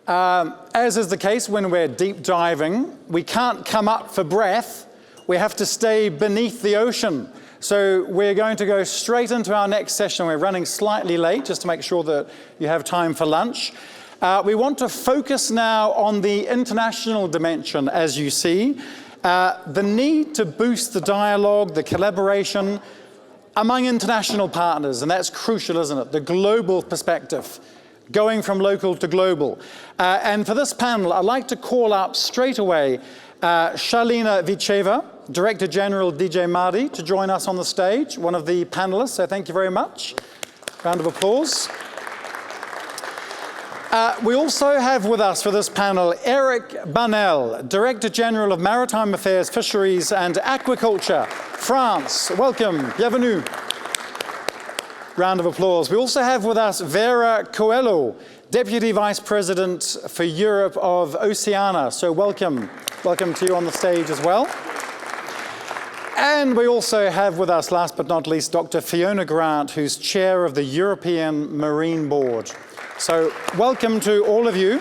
As is the case when we're deep diving, we can't come up for breath. We have to stay beneath the ocean. So we're going to go straight into our next session. We're running slightly late just to make sure that you have time for lunch. We want to focus now on the international dimension, as you see. The need to boost the dialogue, the collaboration among international partners, and that's crucial, isn't it? The global perspective, going from local to global. And for this panel, I'd like to call up straight away Shalina Vicheva, Director General DJ Madi, to join us on the stage, one of the panelists, so thank you very much. Round of applause. We also have with us for this panel Eric Banel, Director General of Maritime Affairs, Fisheries and Aquaculture, France. Welcome, bienvenue. Round of applause. We also have with us Vera Coelho, Deputy Vice President for Europe of Oceania. So welcome to you on the stage as well. And we also have with us, last but not least, Dr. Fiona Grant, who's Chair of the European Marine Board. So welcome to all of you.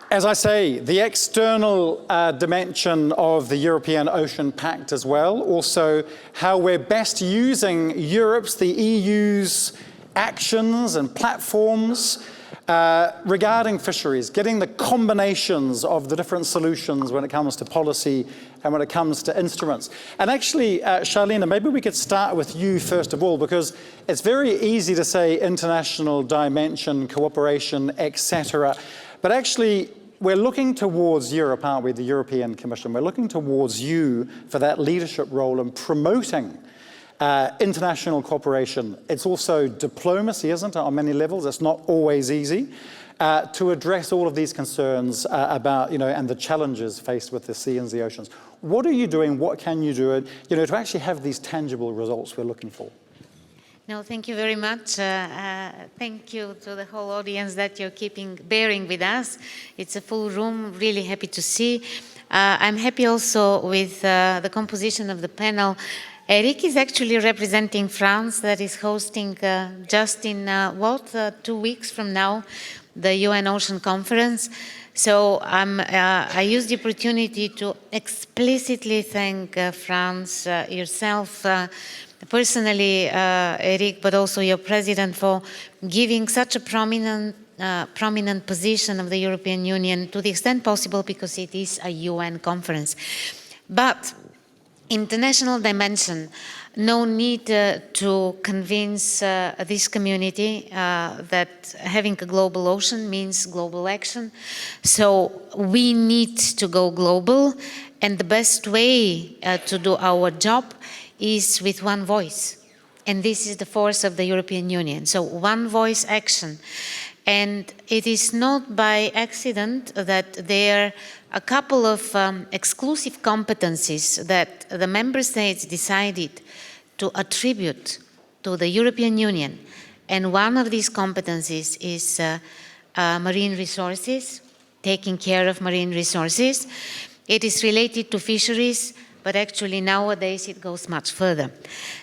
As I say, the external dimension of the European Ocean Pact as well, also how we're best using Europe's, the EU's actions and platforms regarding fisheries, getting the combinations of the different solutions when it comes to policy and when it comes to instruments. And actually, Shalina, maybe we could start with you first of all, because it's very easy to say international dimension, cooperation, etc. But actually, we're looking towards Europe, aren't we, the European Commission? We're looking towards you for that leadership role in promoting international cooperation. It's also diplomacy, isn't it, on many levels? It's not always easy to address all of these concerns about, and the challenges faced with the sea and the oceans. What are you doing? What can you do, to actually have these tangible results we're looking for? No, thank you very much. Thank you to the whole audience that you're bearing with us. It's a full room, really happy to see. I'm happy also with the composition of the panel. Eric is actually representing France, that is hosting just in 2 weeks from now, the UN Ocean Conference. So I use the opportunity to explicitly thank France, yourself, personally, Eric, but also your president, for giving such a prominent position of the European Union to the extent possible, because it is a UN conference. But international dimension, no need to convince this community that having a global ocean means global action. So we need to go global, and the best way to do our job is with one voice. And this is the force of the European Union. So one voice action. And it is not by accident that there are a couple of exclusive competencies that the member states decided to attribute to the European Union. And one of these competencies is marine resources, taking care of marine resources. It is related to fisheries, but actually nowadays it goes much further.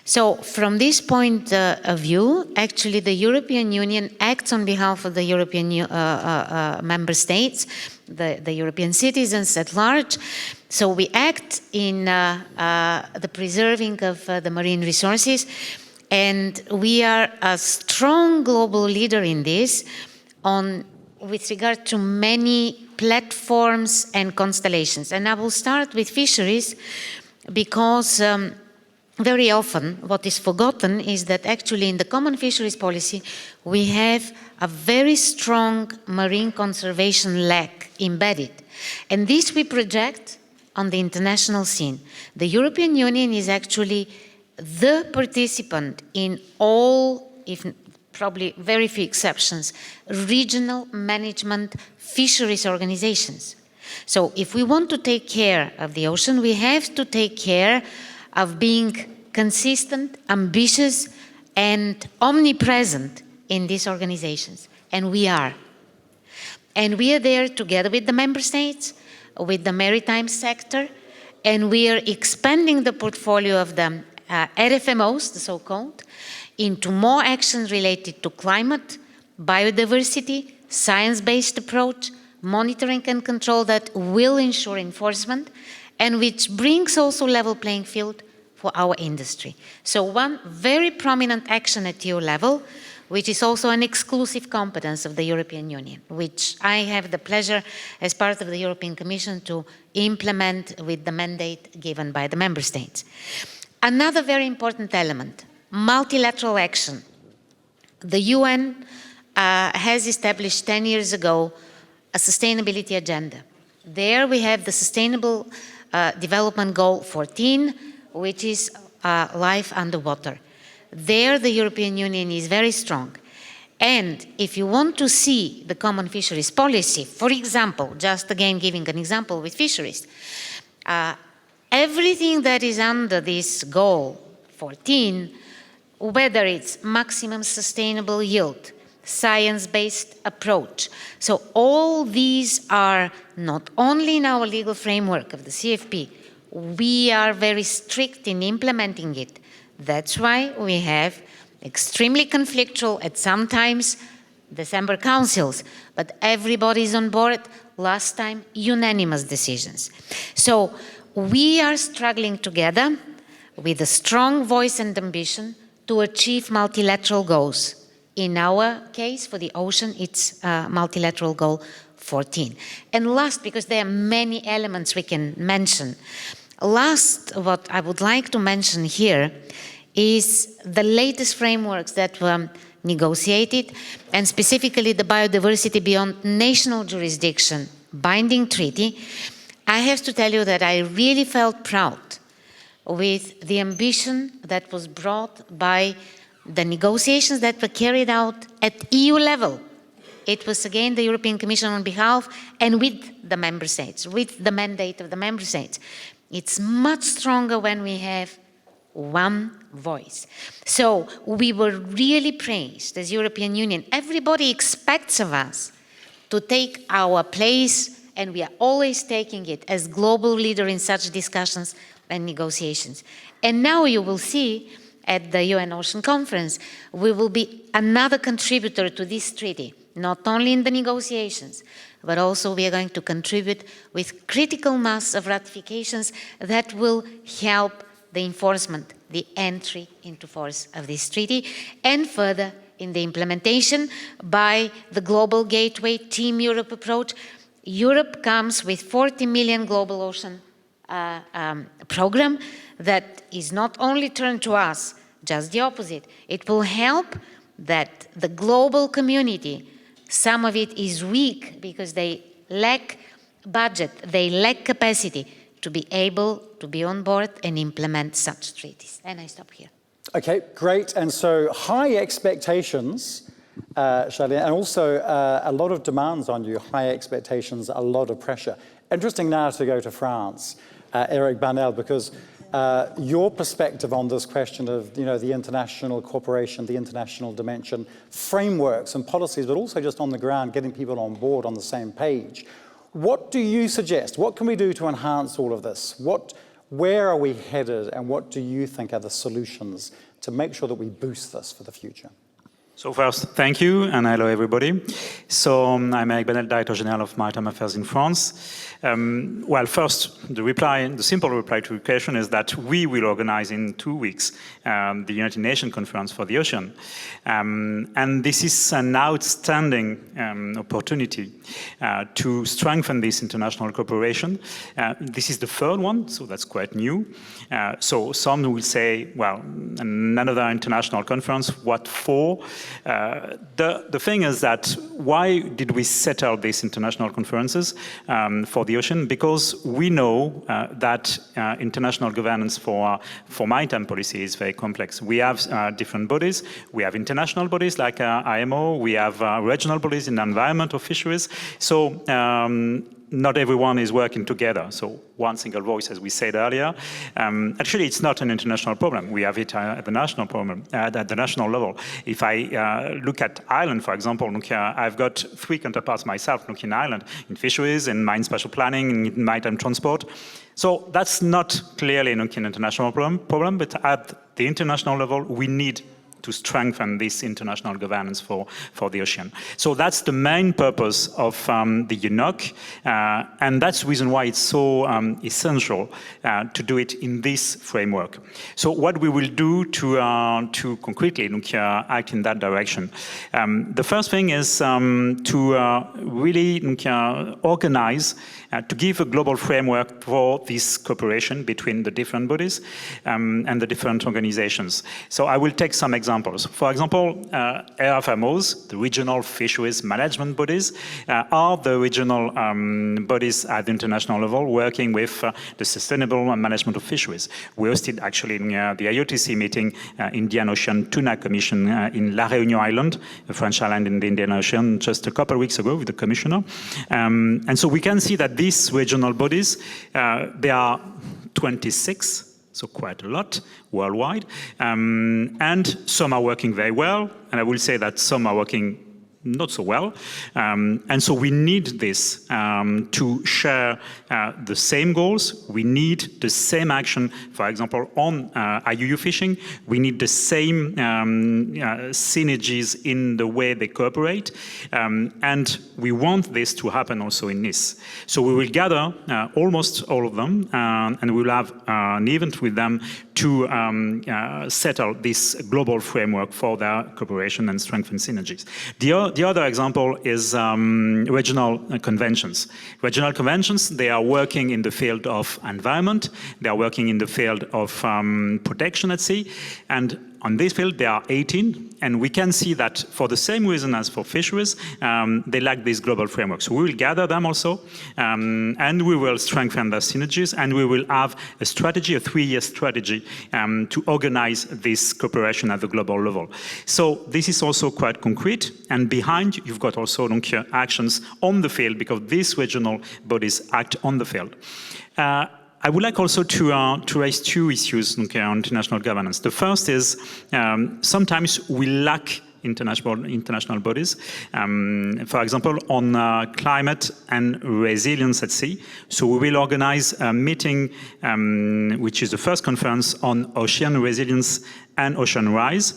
So from this point of view, actually the European Union acts on behalf of the European member states, the European citizens at large. So we act in the preserving of the marine resources, and we are a strong global leader in this with regard to many platforms and constellations. And I will start with fisheries, because very often what is forgotten is that actually in the common fisheries policy we have a very strong marine conservation leg embedded. And this we project on the international scene. The European Union is actually the participant in all, if probably very few exceptions, regional management fisheries organizations. So if we want to take care of the ocean, we have to take care of being consistent, ambitious, and omnipresent in these organizations. And we are. And we are there together with the member states, with the maritime sector, and we are expanding the portfolio of the RFMOs, the so-called, into more actions related to climate, biodiversity, science-based approach, monitoring and control that will ensure enforcement, and which brings also level playing field for our industry. So one very prominent action at EU level, which is also an exclusive competence of the European Union, which I have the pleasure as part of the European Commission to implement with the mandate given by the member states. Another very important element, multilateral action. The UN has established 10 years ago a sustainability agenda. There we have the Sustainable Development Goal 14, which is life underwater. There the European Union is very strong. And if you want to see the common fisheries policy, for example, just again giving an example with fisheries, everything that is under this goal 14, whether it's maximum sustainable yield, science-based approach. So all these are not only in our legal framework of the CFP, we are very strict in implementing it. That's why we have extremely conflictual, at sometimes, December councils, but everybody's on board. Last time, unanimous decisions. So we are struggling together with a strong voice and ambition to achieve multilateral goals. In our case, for the ocean, it's multilateral goal 14. And last, because there are many elements we can mention, last, what I would like to mention here is the latest frameworks that were negotiated, and specifically the biodiversity beyond national jurisdiction binding treaty. I have to tell you that I really felt proud with the ambition that was brought by the negotiations that were carried out at EU level. It was again the European Commission on behalf and with the member states, with the mandate of the member states. It's much stronger when we have one voice. So we were really praised as European Union. Everybody expects of us to take our place, and we are always taking it as global leader in such discussions and negotiations. And now you will see at the UN Ocean Conference, we will be another contributor to this treaty, not only in the negotiations, but also we are going to contribute with critical mass of ratifications that will help the enforcement, the entry into force of this treaty, and further in the implementation by the Global Gateway Team Europe approach. Europe comes with 40 million global ocean program that is not only turned to us, just the opposite. It will help that the global community, some of it is weak because they lack budget, they lack capacity to be able to be on board and implement such treaties. And I stop here. Okay, great. And so high expectations, Charlene, and also a lot of demands on you, high expectations, a lot of pressure. Interesting now to go to France, Eric Barnell, because your perspective on this question of, the international cooperation, the international dimension, frameworks and policies, but also just on the ground, getting people on board on the same page. What do you suggest? What can we do to enhance all of this? Where are we headed, and what do you think are the solutions to make sure that we boost this for the future? So first, thank you, and hello everybody. So I'm Eric Barnell, Director General of Maritime Affairs in France. Well, first, the simple reply to your question is that we will organize in 2 weeks the United Nations Conference for the Ocean. And this is an outstanding opportunity to strengthen this international cooperation. This is the third one, so that's quite new. So some will say, well, another international conference, what for? The thing is that why did we set out these international conferences for the ocean? Because we know that international governance for maritime policy is very complex. We have different bodies. We have international bodies like IMO. We have regional bodies in the environment of fisheries. So not everyone is working together. So one single voice, as we said earlier. Actually, it's not an international problem. We have it at the national problem, at the national level. If I look at Ireland, for example, I've got 3 counterparts myself looking in Ireland, in fisheries, in marine spatial planning, in maritime transport. So that's not clearly an international problem, but at the international level, we need to strengthen this international governance for the ocean. So that's the main purpose of the UNOC, and that's the reason why it's so essential to do it in this framework. So what we will do to concretely act in that direction. The first thing is to really organize, to give a global framework for this cooperation between the different bodies and the different organizations. So I will take some examples. For example, RFMOs, the regional fisheries management bodies, are the regional bodies at the international level working with the sustainable management of fisheries. We hosted actually the IOTC meeting, Indian Ocean Tuna Commission in La Réunion Island, a French island in the Indian Ocean, just a couple of weeks ago with the commissioner. And so we can see that these regional bodies, they are 26, so quite a lot worldwide, and some are working very well, and I will say that some are working not so well, and so we need this to share the same goals. We need the same action, for example, on IUU fishing. We need the same synergies in the way they cooperate, and we want this to happen also in Nice. So we will gather almost all of them, and we will have an event with them to settle this global framework for their cooperation and strengthen synergies. The other example is regional conventions. Regional conventions, they are working in the field of environment, they are working in the field of protection at sea, and on this field, there are 18, and we can see that for the same reason as for fisheries, they lack this global framework. So we will gather them also, and we will strengthen the synergies, and we will have a strategy, a 3-year strategy, to organize this cooperation at the global level. So this is also quite concrete, and behind you've got also actions on the field, because these regional bodies act on the field. I would like also to raise 2 issues on international governance. The first is sometimes we lack international bodies. For example, on climate and resilience at sea. So we will organize a meeting, which is the first conference on ocean resilience and ocean rise.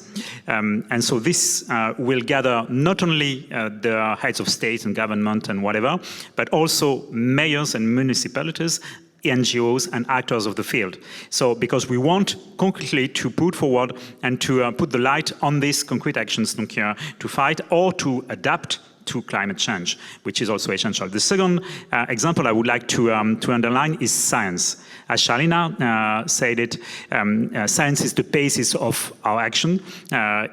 And so this will gather not only the heads of state and government and whatever, but also mayors and municipalities, NGOs and actors of the field. So because we want concretely to put forward and to put the light on these concrete actions to fight or to adapt to climate change, which is also essential. The second example I would like to underline is science. As Charlina said it, science is the basis of our action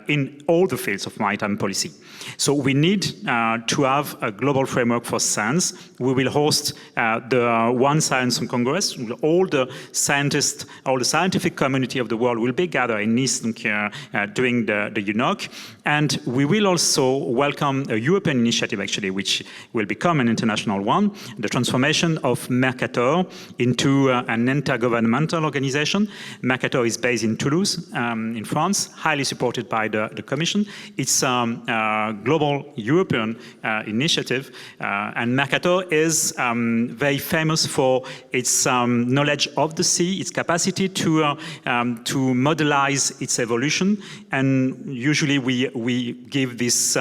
in all the fields of maritime policy. So we need to have a global framework for science. We will host the One Science Congress. All the scientists, all the scientific community of the world will be gathered in Nice during the UNOC. And we will also welcome a European initiative, actually, which will become an international one, the transformation of Mercator into an intergovernmental organization. Mercator is based in Toulouse, in France, highly supported by the Commission. It's a global European initiative, and Mercator is very famous for its knowledge of the sea, its capacity to modelize its evolution, and usually we give this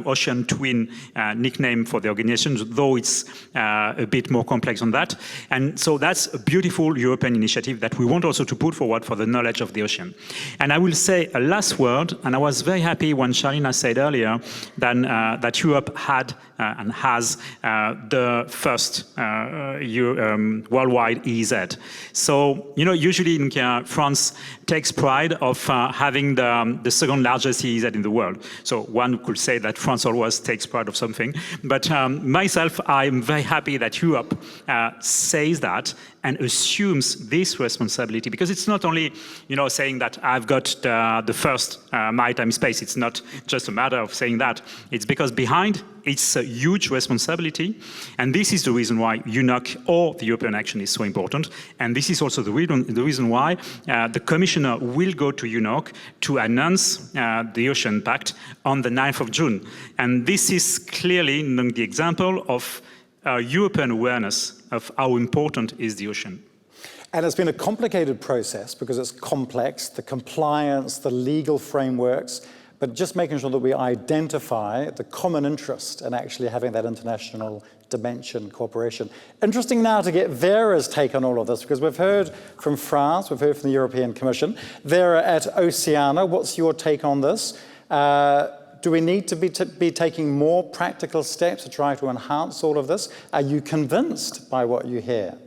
ocean twin nickname for the organization, though it's a bit more complex than that. And so that's a beautiful European initiative that we want also to put forward for the knowledge of the ocean. And I will say a last word, and I was very happy when Charlina said earlier that Europe had and has the first worldwide EEZ. So, usually France takes pride of having the second largest EEZ in the world. So one could say that France always takes pride of something. But myself, I'm very happy that Europe says that and assumes this responsibility, because it's not only, saying that I've got the first maritime space. It's not just a matter of saying that. It's because behind it's a huge responsibility, and this is the reason why UNOC or the European action is so important. And this is also the reason why the Commissioner will go to UNOC to announce the Ocean Pact on the 9th of June. And this is clearly the example of European awareness of how important is the ocean And it's been a complicated process because it's complex, the compliance, the legal frameworks, but just making sure that we identify the common interest in actually having that international dimension cooperation. Interesting now to get Vera's take on all of this, because we've heard from France, we've heard from the European Commission. Vera at Oceana, what's your take on this? Do we need to be taking more practical steps to try to enhance all of this? Are you convinced by what you hear?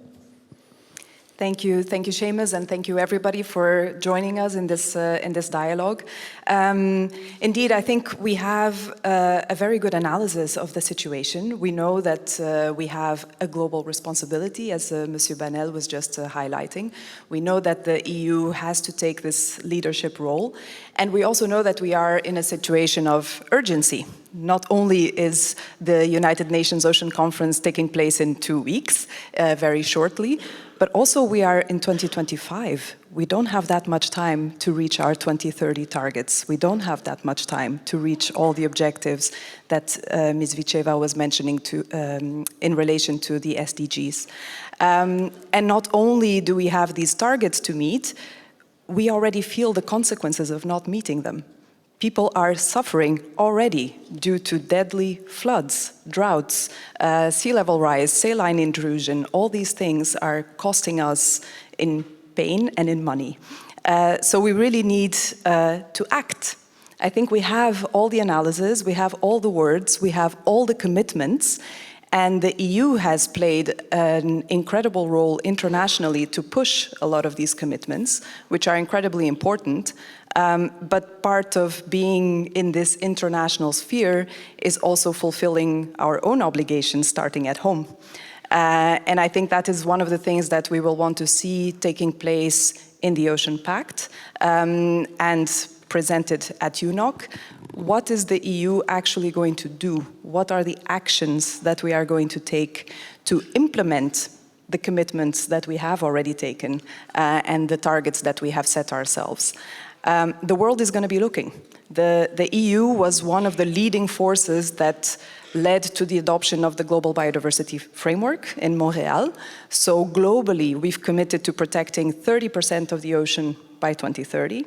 Thank you, Seamus, and thank you everybody for joining us in this dialogue. Indeed, I think we have a very good analysis of the situation. We know that we have a global responsibility, as Monsieur Banel was just highlighting. We know that the EU has to take this leadership role, and we also know that we are in a situation of urgency. Not only is the United Nations Ocean Conference taking place in 2 weeks, very shortly, but also we are in 2025. We don't have that much time to reach our 2030 targets. We don't have that much time to reach all the objectives that Ms. Viceva was mentioning in relation to the SDGs. And not only do we have these targets to meet, we already feel the consequences of not meeting them. People are suffering already due to deadly floods, droughts, sea level rise, saline intrusion. All these things are costing us in pain and in money. So we really need to act. I think we have all the analysis, we have all the words, we have all the commitments, and the EU has played an incredible role internationally to push a lot of these commitments, which are incredibly important. But part of being in this international sphere is also fulfilling our own obligations starting at home. And I think that is one of the things that we will want to see taking place in the Ocean Pact and presented at UNOC. What is the EU actually going to do? What are the actions that we are going to take to implement the commitments that we have already taken and the targets that we have set ourselves? The world is going to be looking. The EU was one of the leading forces that led to the adoption of the Global Biodiversity Framework in Montreal. So globally, we've committed to protecting 30% of the ocean by 2030.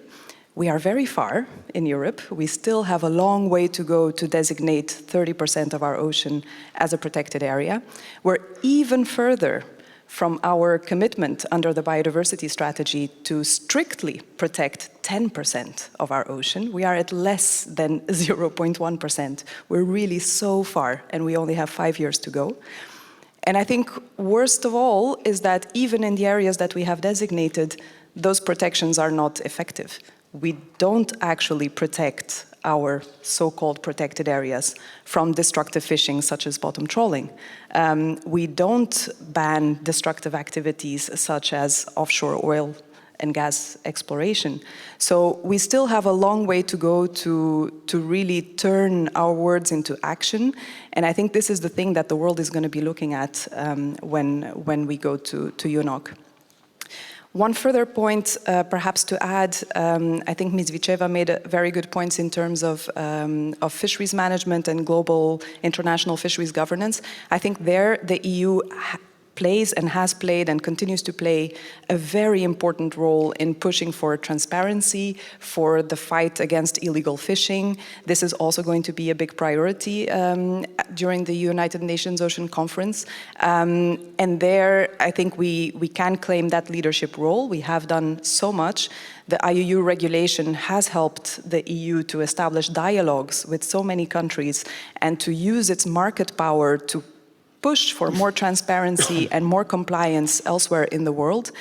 We are very far in Europe. We still have a long way to go to designate 30% of our ocean as a protected area. We're even further from our commitment under the biodiversity strategy to strictly protect 10% of our ocean. We are at less than 0.1%. We're really so far, and we only have 5 years to go. And I think worst of all is that even in the areas that we have designated, those protections are not effective. We don't actually protect our so-called protected areas from destructive fishing, such as bottom trawling. We don't ban destructive activities such as offshore oil and gas exploration. So we still have a long way to go to really turn our words into action. And I think this is the thing that the world is going to be looking at when we go to UNOC. One further point, perhaps to add, I think Ms. Viceva made very good points in terms of fisheries management and global international fisheries governance. I think there the EU plays and has played and continues to play a very important role in pushing for transparency, for the fight against illegal fishing. This is also going to be a big priority during the United Nations Ocean Conference. And there, I think we can claim that leadership role. We have done so much. The IUU regulation has helped the EU to establish dialogues with so many countries and to use its market power to push for more transparency and more compliance elsewhere in the world.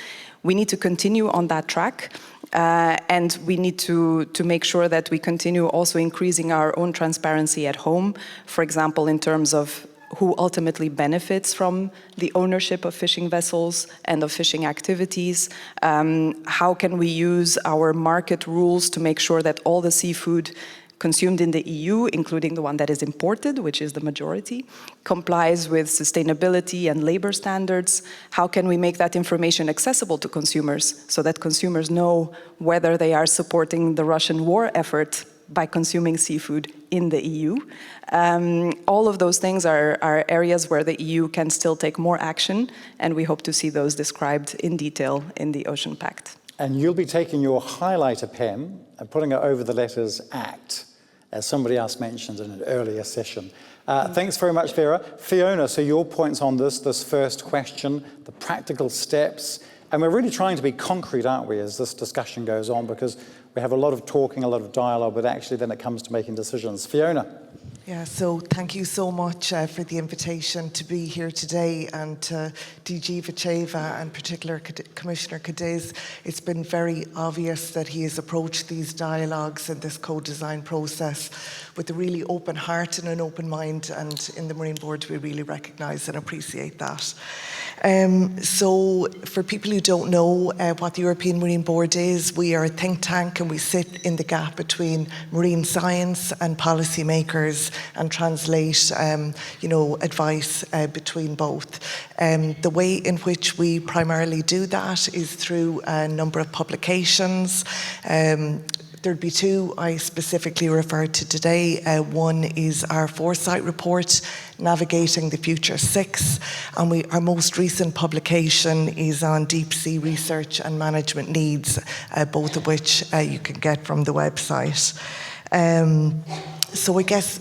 We need to continue on that track, and we need to make sure that we continue also increasing our own transparency at home, for example, in terms of who ultimately benefits from the ownership of fishing vessels and of fishing activities. How can we use our market rules to make sure that all the seafood consumed in the EU, including the one that is imported, which is the majority, complies with sustainability and labor standards? How can we make that information accessible to consumers so that consumers know whether they are supporting the Russian war effort by consuming seafood in the EU. All of those things are areas where the EU can still take more action, and we hope to see those described in detail in the Ocean Pact. And you'll be taking your highlighter pen and putting it over the letters ACT, as somebody else mentioned in an earlier session. Thanks very much, Vera. Fiona, so your points on this first question, the practical steps, and we're really trying to be concrete, aren't we, as this discussion goes on, because we have a lot of talking, a lot of dialogue, but actually then it comes to making decisions. Fiona. Yeah, so thank you so much for the invitation to be here today, and DG Vacheva and particular Commissioner Cadiz. It's been very obvious that he has approached these dialogues and this co-design process with a really open heart and an open mind, and in the Marine Board we really recognise and appreciate that. So for people who don't know what the European Marine Board is, we are a think tank and we sit in the gap between marine science and policymakers and translate advice between both. The way in which we primarily do that is through a number of publications. There'd be two I specifically referred to today. One is our foresight report, Navigating the Future 6, and our most recent publication is on deep sea research and management needs, both of which you can get from the website. So I guess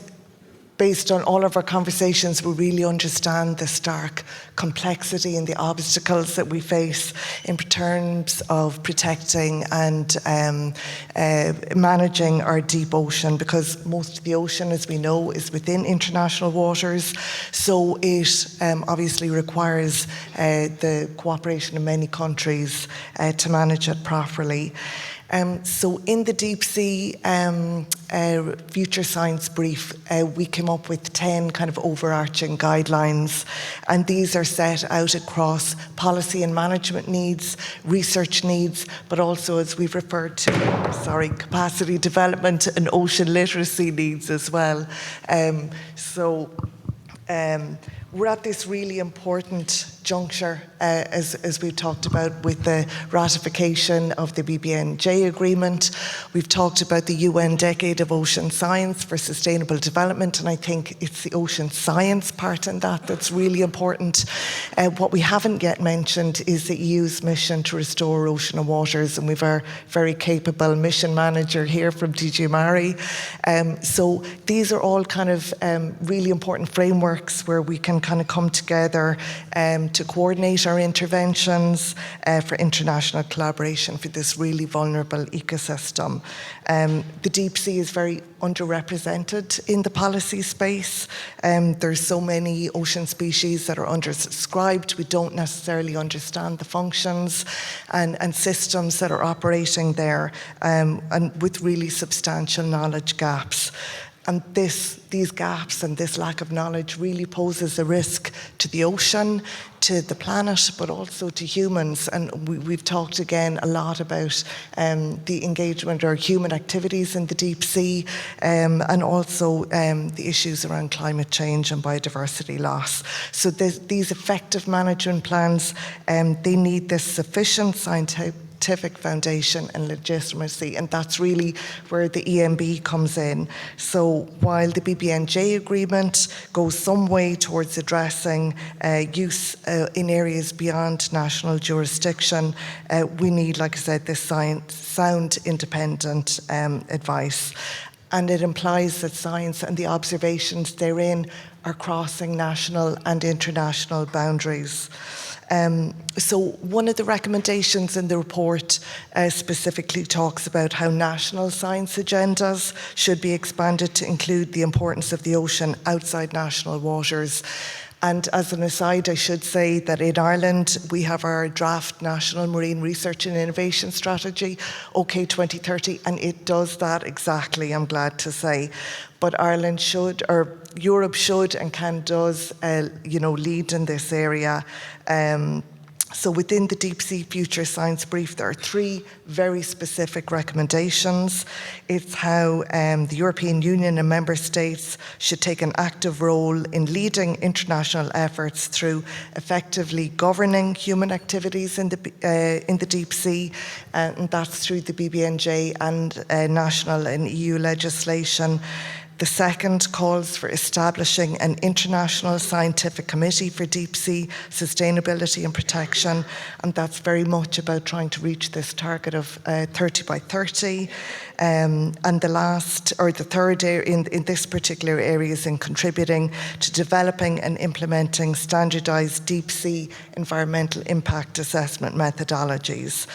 based on all of our conversations, we really understand the stark complexity and the obstacles that we face in terms of protecting and managing our deep ocean, because most of the ocean, as we know, is within international waters. So it obviously requires the cooperation of many countries to manage it properly. So in the Deep Sea Future Science Brief, we came up with 10 kind of overarching guidelines, and these are set out across policy and management needs, research needs, but also, as we've referred to, capacity development and ocean literacy needs as well. We're at this really important juncture, as we've talked about, with the ratification of the BBNJ agreement. We've talked about the UN Decade of Ocean Science for Sustainable Development, and I think it's the ocean science part in that that's really important. What we haven't yet mentioned is the EU's mission to restore ocean and waters, and we've our very capable mission manager here from DG Mari. So these are all kind of really important frameworks where we can kind of come together to coordinate our interventions for international collaboration for this really vulnerable ecosystem. The deep sea is very underrepresented in the policy space. There's so many ocean species that are undersubscribed. We don't necessarily understand the functions and systems that are operating there, and with really substantial knowledge gaps. And these gaps and this lack of knowledge really poses a risk to the ocean, to the planet, but also to humans. And we've talked again a lot about the engagement or human activities in the deep sea, and also the issues around climate change and biodiversity loss. So these effective management plans, they need this sufficient scientific foundation and legitimacy, and that's really where the EMB comes in. So while the BBNJ agreement goes some way towards addressing use in areas beyond national jurisdiction, we need, like I said, this sound independent advice. And it implies that science and the observations therein are crossing national and international boundaries. So one of the recommendations in the report specifically talks about how national science agendas should be expanded to include the importance of the ocean outside national waters. And as an aside, I should say that in Ireland, we have our draft National Marine Research and Innovation Strategy, OK 2030, and it does that exactly, I'm glad to say. But Ireland should, or Europe should and does, lead in this area. So within the Deep Sea Future Science Brief, there are 3 very specific recommendations. It's how the European Union and member states should take an active role in leading international efforts through effectively governing human activities in the deep sea, and that's through the BBNJ and national and EU legislation. The second calls for establishing an international scientific committee for deep sea sustainability and protection, and that's very much about trying to reach this target of 30 by 30. And the third area in this particular area is in contributing to developing and implementing standardized deep sea environmental impact assessment methodologies.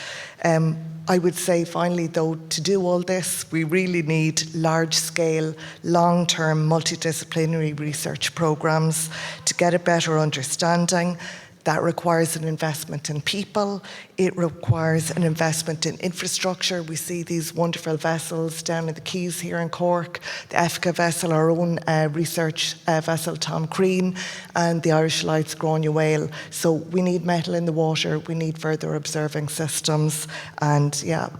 I would say finally though, to do all this, we really need large-scale, long-term, multidisciplinary research programs to get a better understanding. That requires an investment in people. It requires an investment in infrastructure. We see these wonderful vessels down in the quays here in Cork, the EFCA vessel, our own research vessel, Tom Crean, and the Irish Lights Grania Whale. So we need metal in the water, we need further observing systems, and yeah,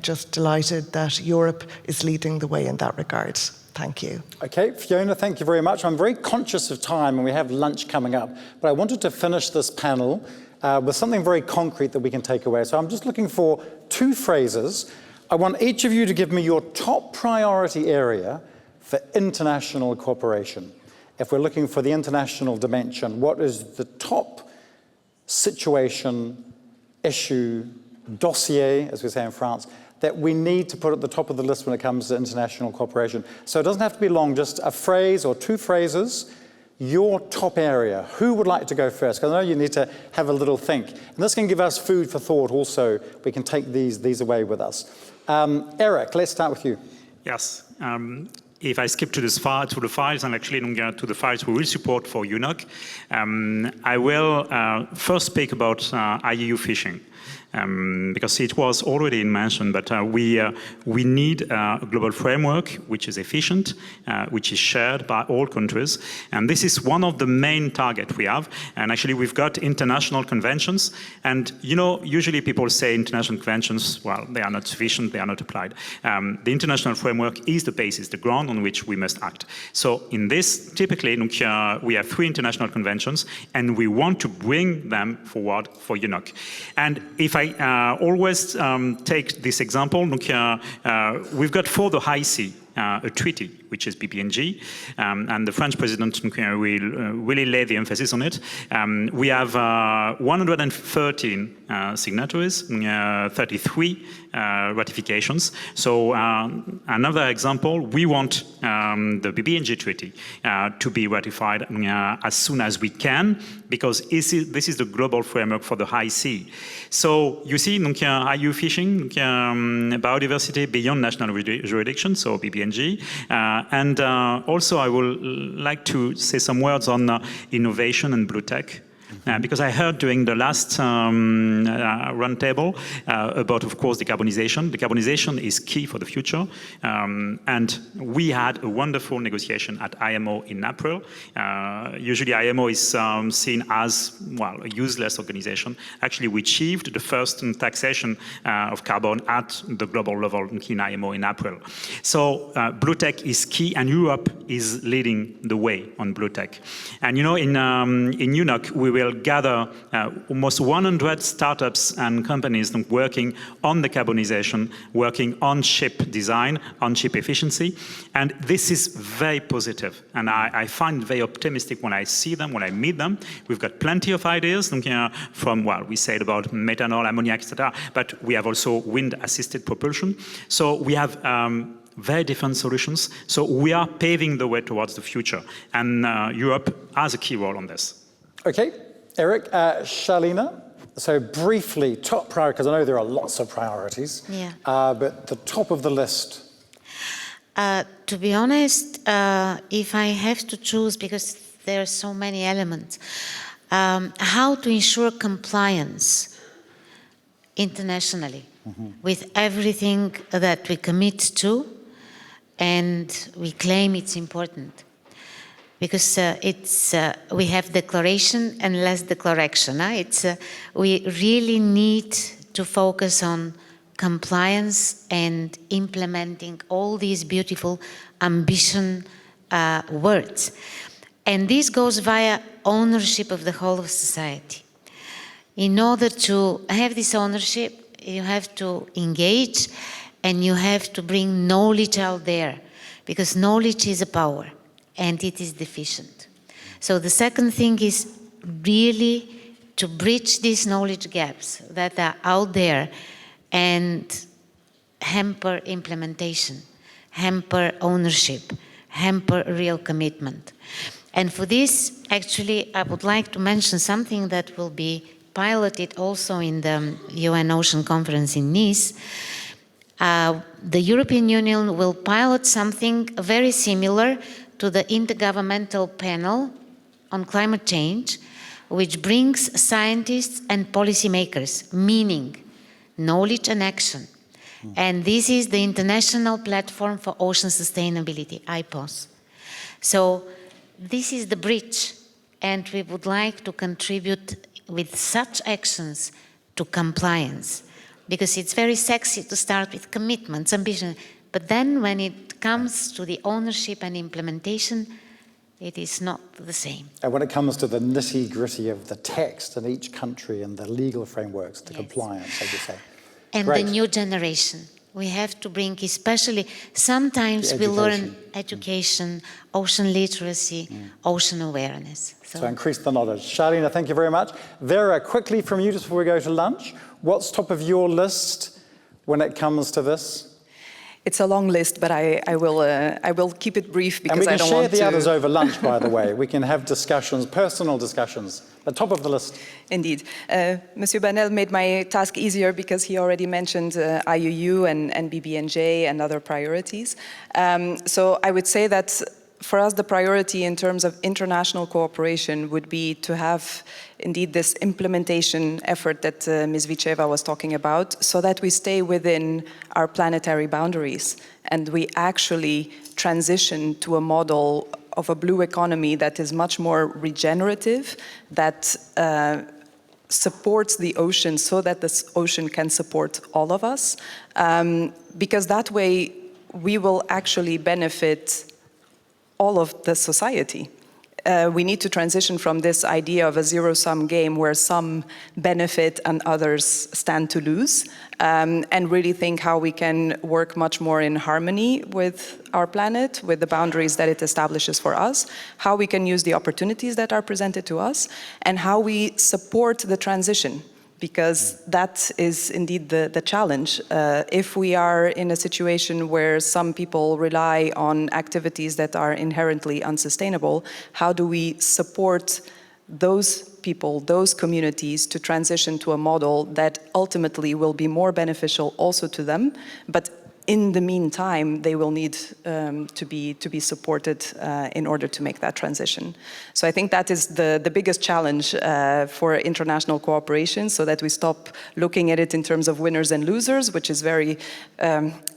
just delighted that Europe is leading the way in that regard. Thank you. Okay, Fiona, thank you very much. I'm very conscious of time and we have lunch coming up, but I wanted to finish this panel with something very concrete that we can take away. So I'm just looking for 2 phrases. I want each of you to give me your top priority area for international cooperation. If we're looking for the international dimension, what is the top situation, issue, dossier, as we say in France, that we need to put at the top of the list when it comes to international cooperation? So it doesn't have to be long, just a phrase or 2 phrases, your top area. Who would like to go first? Because I know you need to have a little think. And this can give us food for thought also. We can take these away with us. Eric, let's start with you. Yes. If I skip to the files and actually to the files we will support for UNOC, I will first speak about IUU fishing. Because it was already mentioned, but we need a global framework which is efficient, which is shared by all countries, and this is one of the main targets we have. And actually, we've got international conventions, and you know, usually people say international conventions, well, they are not sufficient, they are not applied. The international framework is the basis, the ground on which we must act. So in this, typically, we have 3 international conventions, and we want to bring them forward for UNOC. And if I always take this example, we've got for the high sea a treaty, which is BBNG, and the French president will really lay the emphasis on it. We have 113 signatories, 33 ratifications. So another example, we want the BBNG treaty to be ratified as soon as we can, because this is the global framework for the high sea. So you see, IUU fishing, biodiversity beyond national jurisdiction, so BBNG. And also I would like to say some words on innovation and blue tech. Because I heard during the last roundtable about, of course, decarbonization. Decarbonization is key for the future, and we had a wonderful negotiation at IMO in April. Usually IMO is seen as, well, a useless organization. Actually, we achieved the first taxation of carbon at the global level in IMO in April. So blue tech is key, and Europe is leading the way on blue tech. And you know, in UNOC, we will gather almost 100 startups and companies working on decarbonization, working on ship design, on ship efficiency. And this is very positive. And I find very optimistic when I see them, when I meet them. We've got plenty of ideas from, well, we said about methanol, ammonia, etc. But we have also wind-assisted propulsion. So we have very different solutions. So we are paving the way towards the future. And Europe has a key role on this. Okay. Eric, Shalina, so briefly, top priority, because I know there are lots of priorities, but the top of the list. To be honest, if I have to choose, because there are so many elements, how to ensure compliance internationally with everything that we commit to and we claim it's important. because we have declaration and less declaration. We really need to focus on compliance and implementing all these beautiful ambition words. And this goes via ownership of the whole of society. In order to have this ownership, you have to engage and you have to bring knowledge out there, because knowledge is a power and it is deficient. So the second thing is really to bridge these knowledge gaps that are out there and hamper implementation, hamper ownership, hamper real commitment. And for this, actually, I would like to mention something that will be piloted also in the UN Ocean Conference in Nice. The European Union will pilot something very similar to the Intergovernmental Panel on Climate Change, which brings scientists and policymakers, meaning knowledge and action. And this is the International Platform for Ocean Sustainability, IPOS. So this is the bridge, and we would like to contribute with such actions to compliance, because it's very sexy to start with commitments, ambition, but then when it comes to the ownership and implementation, it is not the same. And when it comes to the nitty-gritty of the text in each country and the legal frameworks, the compliance, as you say. And Great. the new generation. We have to bring, especially, sometimes we learn education, ocean literacy, ocean awareness. So increase the knowledge. Charlene, thank you very much. Vera, quickly from you, just before we go to lunch, what's top of your list when it comes to this? It's a long list, but I will keep it brief because I don't want to... And we can share the others over lunch, by the way. We can have discussions, personal discussions. The top of the list. Indeed. Monsieur Banel made my task easier because he already mentioned IUU and BBNJ and other priorities. So I would say that for us, the priority in terms of international cooperation would be to have indeed this implementation effort that Ms. Viceva was talking about, so that we stay within our planetary boundaries and we actually transition to a model of a blue economy that is much more regenerative, that supports the ocean so that the ocean can support all of us, because that way we will actually benefit all of the society. We need to transition from this idea of a zero-sum game where some benefit and others stand to lose, and really think how we can work much more in harmony with our planet, with the boundaries that it establishes for us, how we can use the opportunities that are presented to us, and how we support the transition. Because that is indeed the challenge. If we are in a situation where some people rely on activities that are inherently unsustainable, how do we support those people, those communities to transition to a model that ultimately will be more beneficial also to them, but in the meantime, they will need to be supported in order to make that transition. So I think that is the biggest challenge for international cooperation, so that we stop looking at it in terms of winners and losers, which is very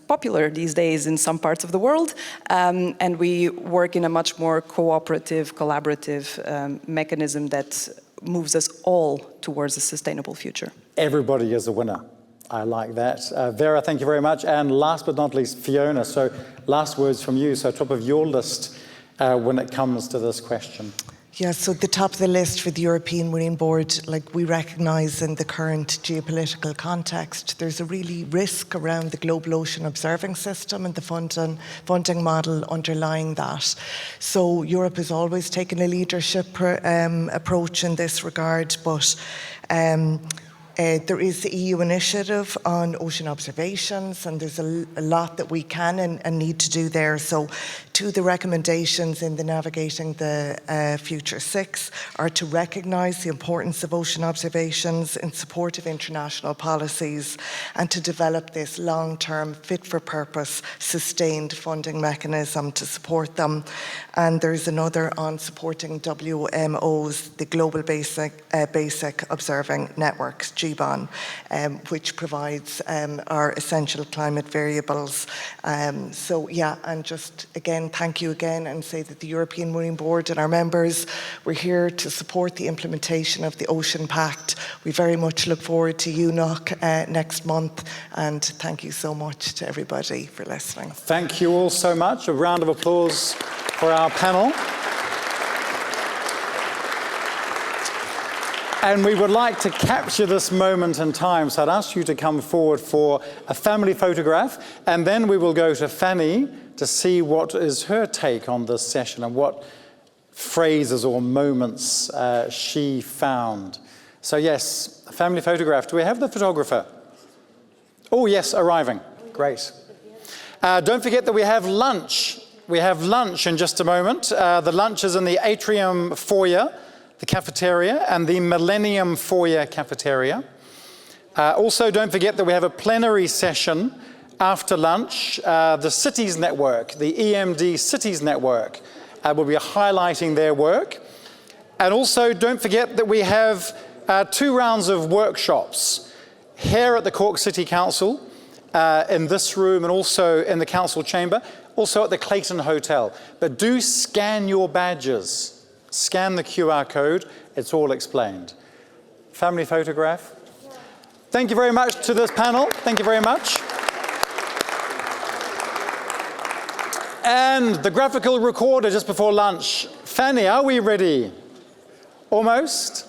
popular these days in some parts of the world, and we work in a much more cooperative, collaborative mechanism that moves us all towards a sustainable future. Everybody is a winner. I like that. Vera, thank you very much. And last but not least, Fiona. So last words from you. So top of your list when it comes to this question. Yeah, so the top of the list for the European Marine Board, like we recognise in the current geopolitical context, there's a really risk around the global ocean observing system and the funding model underlying that. So Europe has always taken a leadership approach in this regard, but there is the EU initiative on ocean observations, and there's a lot that we can and need to do there. So two of the recommendations in the Navigating the Future 6 are to recognise the importance of ocean observations in support of international policies and to develop this long-term, fit-for-purpose, sustained funding mechanism to support them. And there's another on supporting WMOs, the Global Basic Observing Networks, Shibon, which provides our essential climate variables. So yeah, and just again, thank you again, and say that the European Marine Board and our members, we're here to support the implementation of the Ocean Pact. We very much look forward to UNOC next month, and thank you so much to everybody for listening. Thank you all so much. A round of applause for our panel. And we would like to capture this moment in time, so I'd ask you to come forward for a family photograph, and then we will go to Fanny to see what is her take on this session and what phrases or moments she found. So yes, a family photograph. Do we have the photographer? Oh yes, arriving. Great. Don't forget that we have lunch. We have lunch in just a moment. The lunch is in the atrium foyer, the cafeteria, and the Millennium Foyer cafeteria. Also, don't forget that we have a plenary session after lunch. The Cities Network, the EMD Cities Network, will be highlighting their work. And also, don't forget that we have 2 rounds of workshops here at the Cork City Council, in this room, and also in the council chamber, also at the Clayton Hotel. But do scan your badges. Scan the QR code, it's all explained. Family photograph. Thank you very much to this panel. Thank you very much. And the graphical recorder just before lunch. Fanny, are we ready? Almost?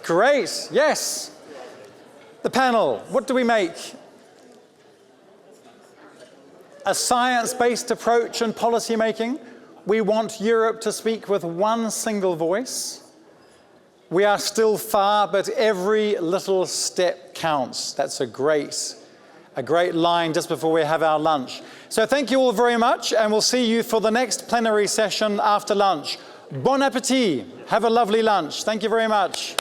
Great, yes. The panel, what do we make? A science-based approach in policy making. We want Europe to speak with one single voice. We are still far, but every little step counts. That's a great line just before we have our lunch. So thank you all very much, and we'll see you for the next plenary session after lunch. Bon appétit. Have a lovely lunch. Thank you very much.